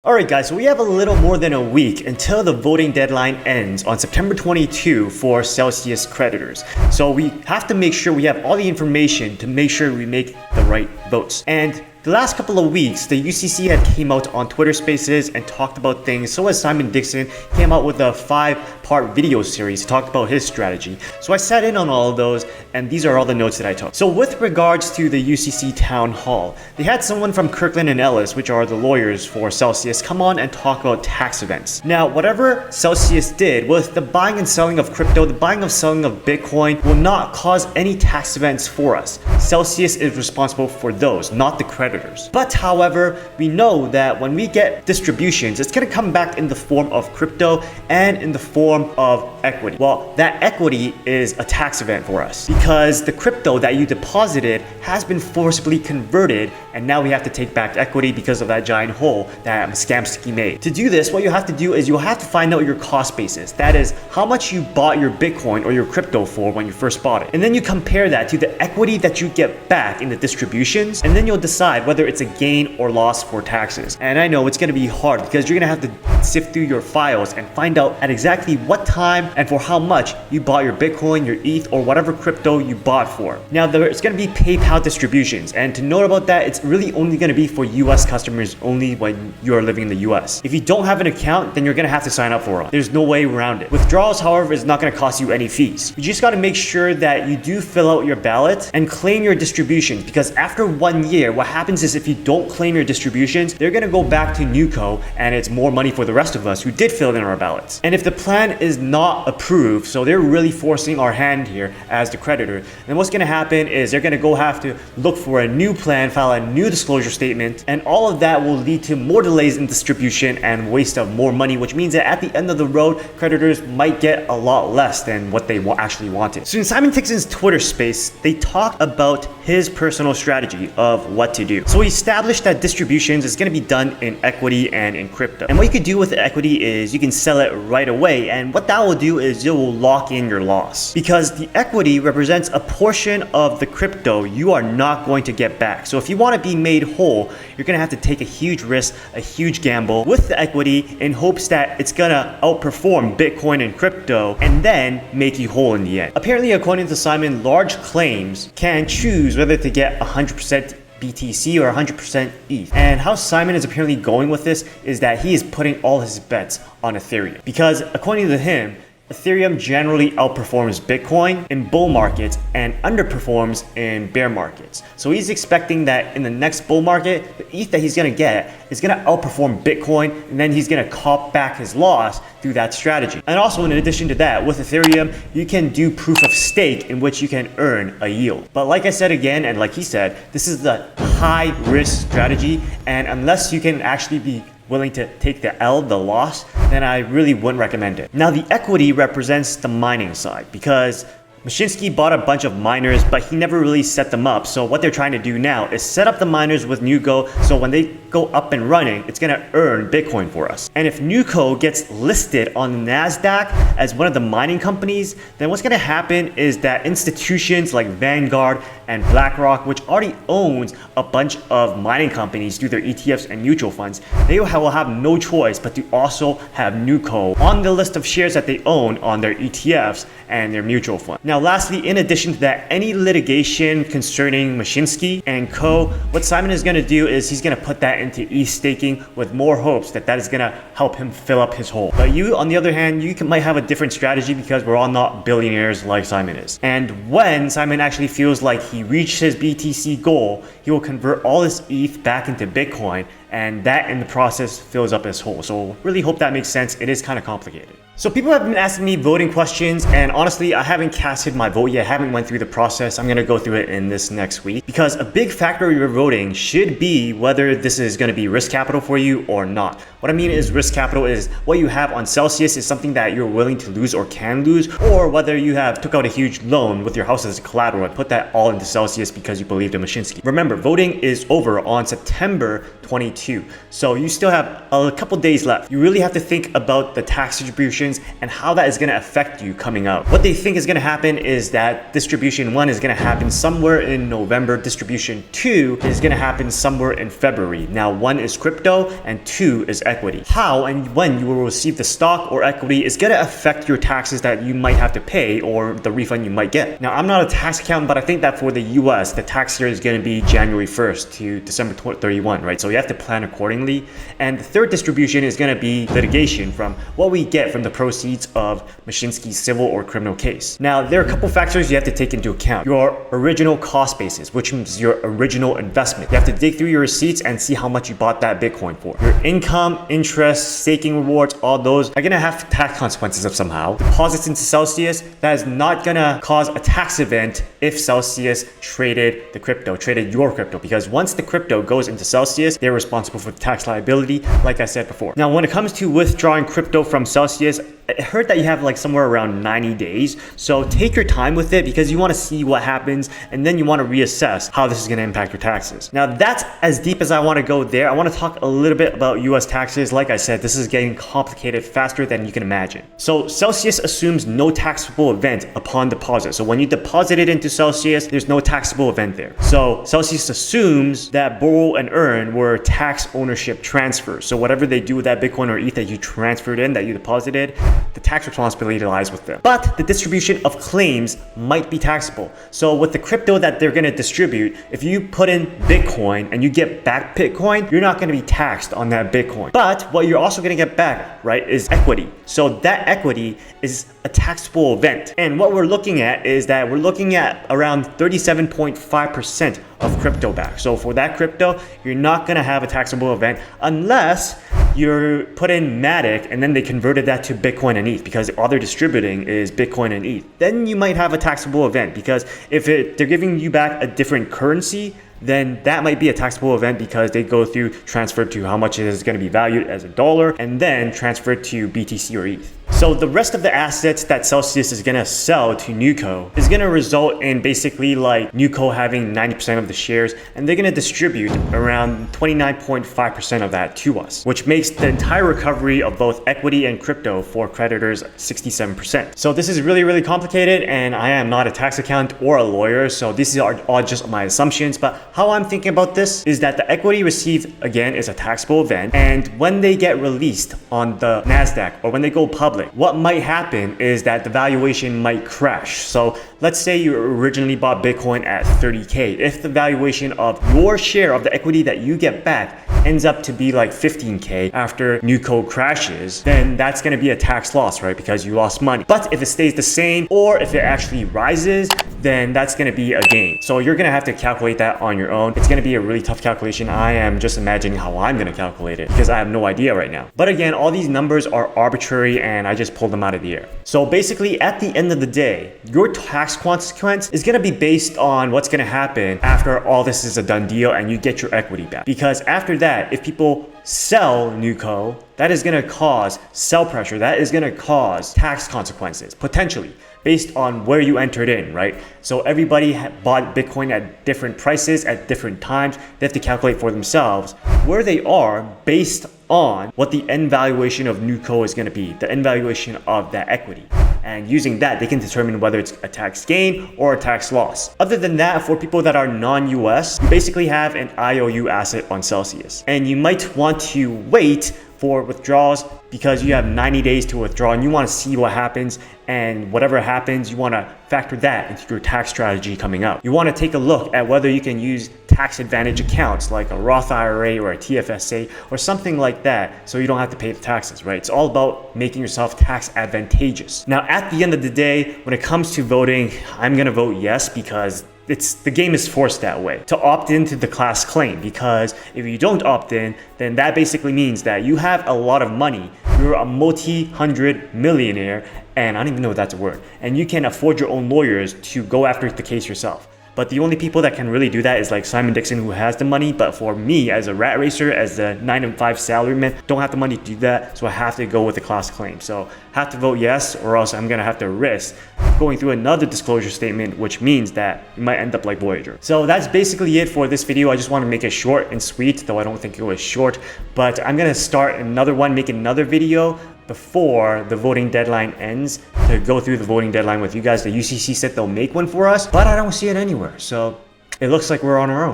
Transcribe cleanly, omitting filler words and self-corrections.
Alright guys, so we have a little more than a week until the voting deadline ends on September 22 for Celsius creditors. So we have to make sure we have all the information to make sure we make the right votes. And the last couple of weeks, the UCC had came out on Twitter Spaces and talked about things. So as Simon Dixon came out with a 5-part video series, talked about his strategy. So I sat in on all of those, and these are all the notes that I took. So with regards to the UCC town hall, they had someone from Kirkland and Ellis, which are the lawyers for Celsius, come on and talk about tax events. Now, whatever Celsius did with the buying and selling of crypto, the buying and selling of Bitcoin will not cause any tax events for us. Celsius is responsible for those, not the creditors. But however, we know that when we get distributions, it's going to come back in the form of crypto and in the form of equity. Well, that equity is a tax event for us because the crypto that you deposited has been forcibly converted, and now we have to take back equity because of that giant hole that Mashinsky made. To do this, what you have to do is you'll have to find out your cost basis. That is how much you bought your Bitcoin or your crypto for when you first bought it. And then you compare that to the equity that you get back in the distributions, and then you'll decide whether it's a gain or loss for taxes. And I know it's going to be hard because you're going to have to sift through your files and find out at exactly what time and for how much you bought your Bitcoin, your ETH, or whatever crypto you bought for. Now, there's going to be PayPal distributions, and to note about that, it's really only going to be for US customers only when you're living in the US. If you don't have an account, then you're going to have to sign up for one. There's no way around it. Withdrawals, however, is not going to cost you any fees. You just got to make sure that you do fill out your ballot and claim your distributions, because after 1 year, what happens is if you don't claim your distributions, they're going to go back to NewCo, and it's more money for the rest of us who did fill in our ballots. And if the plan is not approved, so they're really forcing our hand here as the creditor, then what's going to happen is they're going to have to look for a new plan, file a new disclosure statement, and all of that will lead to more delays in distribution and waste of more money, which means that at the end of the road, creditors might get a lot less than what they actually wanted. So in Simon Dixon's Twitter space, they talked about his personal strategy of what to do. So he established that distributions is going to be done in equity and in crypto. And what you could do with the equity is you can sell it right away, and what that will do is it will lock in your loss, because the equity represents a portion of the crypto you are not going to get back. So if you want to be made whole, you're going to have to take a huge risk, a huge gamble with the equity in hopes that it's going to outperform Bitcoin and crypto and then make you whole in the end. Apparently, according to Simon, large claims can choose whether to get 100% BTC or 100% ETH. And how Simon is apparently going with this is that he is putting all his bets on Ethereum, because according to him, Ethereum generally outperforms Bitcoin in bull markets and underperforms in bear markets. So he's expecting that in the next bull market, the ETH that he's going to get is going to outperform Bitcoin, and then he's going to cop back his loss through that strategy. And also, in addition to that, with Ethereum, you can do proof of stake in which you can earn a yield. But like I said again, and like he said, this is the high risk strategy, and unless you can actually be willing to take the L, the loss, then I really wouldn't recommend it. Now, the equity represents the mining side, because Mashinsky bought a bunch of miners, but he never really set them up. So what they're trying to do now is set up the miners with NewCo, so when they go up and running, it's going to earn Bitcoin for us. And if NewCo gets listed on NASDAQ as one of the mining companies, then what's going to happen is that institutions like Vanguard and BlackRock, which already owns a bunch of mining companies through their ETFs and mutual funds, they will have no choice but to also have NewCo on the list of shares that they own on their ETFs and their mutual funds. Now, lastly, in addition to that, any litigation concerning Mashinsky and co, what Simon is going to do is he's going to put that into ETH staking with more hopes that that is going to help him fill up his hole. But you, on the other hand, might have a different strategy, because we're all not billionaires like Simon is. And when Simon actually feels like he reached his BTC goal, he will convert all his ETH back into Bitcoin, and that in the process fills up his hole. So really hope that makes sense. It is kind of complicated. So people have been asking me voting questions, and honestly, I haven't casted my vote yet. I haven't went through the process. I'm going to go through it in this next week, because a big factor of your voting should be whether this is going to be risk capital for you or not. What I mean is risk capital is what you have on Celsius is something that you're willing to lose or can lose, or whether you took out a huge loan with your house as collateral and put that all into Celsius because you believed in Mashinsky. Remember, voting is over on September 22. 22. So you still have a couple days left. You really have to think about the tax distributions and how that is going to affect you coming out. What they think is going to happen is that distribution 1 is going to happen somewhere in November. Distribution 2 is going to happen somewhere in February. Now 1 is crypto and 2 is equity. How and when you will receive the stock or equity is going to affect your taxes that you might have to pay or the refund you might get. Now I'm not a tax accountant, but I think that for the US, the tax year is going to be January 1st to December 31, right? So you have to plan accordingly. And the third distribution is going to be litigation from what we get from the proceeds of Mashinsky's civil or criminal case. Now, there are a couple factors you have to take into account. Your original cost basis, which means your original investment. You have to dig through your receipts and see how much you bought that Bitcoin for. Your income, interest, staking rewards, all those are going to have tax consequences of somehow. Deposits into Celsius, that is not going to cause a tax event if Celsius traded your crypto, because once the crypto goes into Celsius, they're responsible for the tax liability, like I said before. Now, when it comes to withdrawing crypto from Celsius, I heard that you have like somewhere around 90 days. So take your time with it because you want to see what happens and then you want to reassess how this is going to impact your taxes. Now that's as deep as I want to go there. I want to talk a little bit about US taxes. Like I said, this is getting complicated faster than you can imagine. So Celsius assumes no taxable event upon deposit. So when you deposit it into Celsius, there's no taxable event there. So Celsius assumes that borrow and earn were tax ownership transfers. So whatever they do with that Bitcoin or ETH that you transferred in, that you deposited, the tax responsibility lies with them. But the distribution of claims might be taxable. So with the crypto that they're going to distribute, if you put in Bitcoin and you get back Bitcoin, you're not going to be taxed on that Bitcoin. But what you're also going to get back, right, is equity. So that equity is a taxable event. And what we're looking at is that we're looking at around 37.5% of crypto back. So for that crypto, you're not going to have a taxable event unless you put in Matic and then they converted that to Bitcoin and ETH, because all they're distributing is Bitcoin and ETH. Then you might have a taxable event, because if they're giving you back a different currency, then that might be a taxable event because they go through transfer to how much it is going to be valued as a dollar and then transfer to BTC or ETH. So the rest of the assets that Celsius is going to sell to Nuco is going to result in basically like Nuco having 90% of the shares, and they're going to distribute around 29.5% of that to us, which makes the entire recovery of both equity and crypto for creditors 67%. So this is really, really complicated, and I am not a tax accountant or a lawyer, so these are all just my assumptions. But how I'm thinking about this is that the equity received, again, is a taxable event, and when they get released on the NASDAQ or when they go public, what might happen is that the valuation might crash. So let's say you originally bought Bitcoin at 30K. If the valuation of your share of the equity that you get back ends up to be like 15K after Nuco crashes, then that's going to be a tax loss, right? Because you lost money. But if it stays the same, or if it actually rises, then that's going to be a gain. So you're going to have to calculate that on your own. It's going to be a really tough calculation. I am just imagining how I'm going to calculate it because I have no idea right now. But again, all these numbers are arbitrary and I just pulled them out of the air. So basically, at the end of the day, your tax consequence is going to be based on what's going to happen after all this is a done deal and you get your equity back. Because after that, if people sell Nuco, that is going to cause sell pressure. That is going to cause tax consequences, potentially, based on where you entered in, right? So everybody bought Bitcoin at different prices at different times. They have to calculate for themselves where they are based on what the end valuation of Nuco is going to be, the end valuation of that equity. And using that, they can determine whether it's a tax gain or a tax loss. Other than that, for people that are non-US, you basically have an IOU asset on Celsius. And you might want to wait for withdrawals because you have 90 days to withdraw and you want to see what happens, and whatever happens, you want to factor that into your tax strategy coming up. You want to take a look at whether you can use tax advantage accounts like a Roth IRA or a TFSA or something like that so you don't have to pay the taxes, right? It's all about making yourself tax advantageous. Now, at the end of the day, when it comes to voting, I'm going to vote yes because the game is forced that way to opt into the class claim, because if you don't opt in, then that basically means that you have a lot of money. You're a multi-hundred millionaire, and I don't even know if that's a word, and you can afford your own lawyers to go after the case yourself. But the only people that can really do that is like Simon Dixon, who has the money. But for me, as a rat racer, as the 9 to 5 salaryman, don't have the money to do that. So I have to go with the class claim. So I have to vote yes, or else I'm gonna have to risk going through another disclosure statement, which means that you might end up like Voyager. So that's basically it for this video. I just want to make it short and sweet, though I don't think it was short. But I'm gonna start another one, make another video before the voting deadline ends to go through the voting deadline with you guys. The UCC said they'll make one for us, but I don't see it anywhere. So it looks like we're on our own.